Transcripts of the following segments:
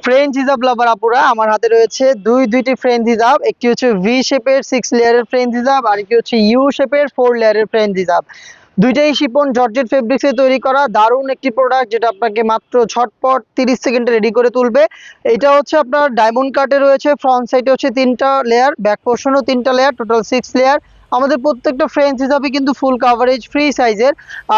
French হিজাব লাভার আপুরা, আমার হাতে রয়েছে দুইটি ফ্রেঞ্চ হিজাব। একটি হচ্ছে ভি শেপের 6 লেয়ারের ফ্রেঞ্চ হিজাব, আর একটি হচ্ছে ইউ শেপের 4 লেয়ারের ফ্রেঞ্চ হিজাব। দুইটাই শিপন জর্জেট ফেব্রিক্সে তৈরি করা দারুণ একটি প্রোডাক্ট, যেটা আপনাকে মাত্র ঝটপট 30 সেকেন্ডে রেডি করে তুলবে। এটা হচ্ছে আপনার ডায়মন্ড কাটে রয়েছে, ফ্রন্ট সাইডে হচ্ছে 3টা লেয়ার, ব্যাক পোর্শনও 3টা লেয়ার, টোটাল 6 লেয়ার। আমাদের প্রত্যেকটা ফ্রেঞ্চ হিসাবে কিন্তু ফুল কাভারেজ ফ্রি সাইজের।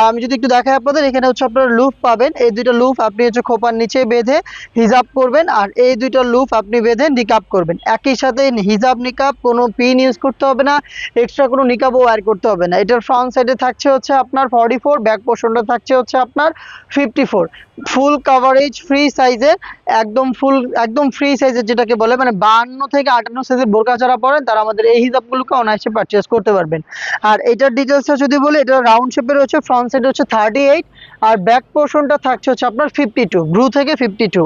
আমি যদি একটু দেখাই আপনাদের, এখানে হচ্ছে আপনার লুফ পাবেন। এই দুইটা লুফ আপনি হচ্ছে খোপার নিচে বেঁধে হিজাব করবেন, আর এই দুইটা লুফ আপনি বেঁধে নিকাব করবেন। একই সাথে হিজাব নিকাব কোনো পিন ইউজ করতে হবে না, এক্সট্রা কোনো নিকাবও ওয়্যার করতে হবে না। এটার ফ্রন্ট সাইডে থাকছে হচ্ছে আপনার 44, ব্যাক পোর্শনটা থাকছে হচ্ছে আপনার 54। ফুল কাভারেজ ফ্রি সাইজের, একদম ফ্রি সাইজের, যেটাকে বলে মানে 52 থেকে 58 সাইজের বোরকা যারা পরেন তারা আমাদের এই হিজাবগুলোকে অনায়াসে পারচেজ করতে পারবেন। আর এটার ডিটেলসটা যদি বলি, এটা রাউন্ড শেপের হচ্ছে, ফ্রন্ট সাইড হচ্ছে 38, আর ব্যাক পোর্শনটা থাকছে হচ্ছে আপনার 52, ভ্রু থেকে 52।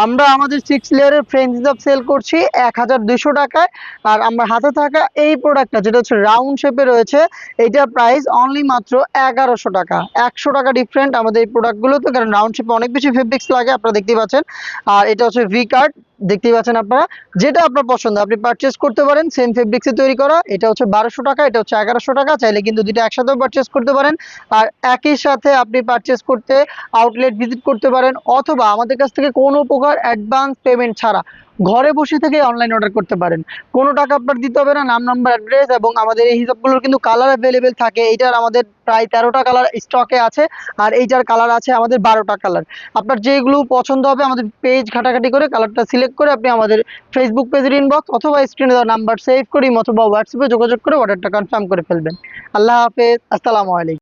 আমরা আমাদের 6 লেয়ারের ফ্রেঞ্চ হিজাব সেল করছি 1200 টাকায়। আর আমার হাতে থাকা এই প্রোডাক্টটা যেটা হচ্ছে রাউন্ড শেপে রয়েছে, এইটার প্রাইস অনলি মাত্র 1100 টাকা। 100 টাকা ডিফারেন্ট আমাদের এই প্রোডাক্টগুলোতে, কারণ রাউন্ড শেপে অনেক বেশি ফেব্রিক্স লাগে, আপনারা দেখতেই পাচ্ছেন। আর এটা হচ্ছে ভি কাট, দেখতেই পাচ্ছেন আপনারা। যেটা আপনার পছন্দ আপনি পারচেজ করতে পারেন, সেম ফেব্রিক্সে তৈরি করা। এটা হচ্ছে 1200 টাকা, এটা হচ্ছে 1100 টাকা। চাইলে কিন্তু দুটো একসাথেও পারচেজ করতে পারেন। আর একই সাথে আপনি পারচেজ করতে আউটলেট ভিজিট করতে পারেন, অথবা আমাদের কাছ থেকে কোনো প্রকার অ্যাডভান্স পেমেন্ট ছাড়া ঘরে বসে থেকে অনলাইন অর্ডার করতে পারেন। কোনো টাকা আপনার দিতে হবে না, নাম নাম্বার অ্যাড্রেস। এবং আমাদের এই হিসাবগুলোর কিন্তু কালার অ্যাভেলেবেল থাকে। এইটার আমাদের প্রায় 13টা কালার স্টকে আছে, আর এইটার কালার আছে আমাদের 12টা কালার। আপনার যেগুলো পছন্দ হবে আমাদের পেজ ঘাটাঘাটি করে কালারটা সিলেক্ট করে আপনি আমাদের ফেসবুক পেজের ইনবক্স অথবা স্ক্রিনে দেওয়া নাম্বার সেভ করি অথবা হোয়াটসঅ্যাপে যোগাযোগ করে অর্ডারটা কনফার্ম করে ফেলবেন। আল্লাহ হাফেজ, আসসালামু আলাইকুম।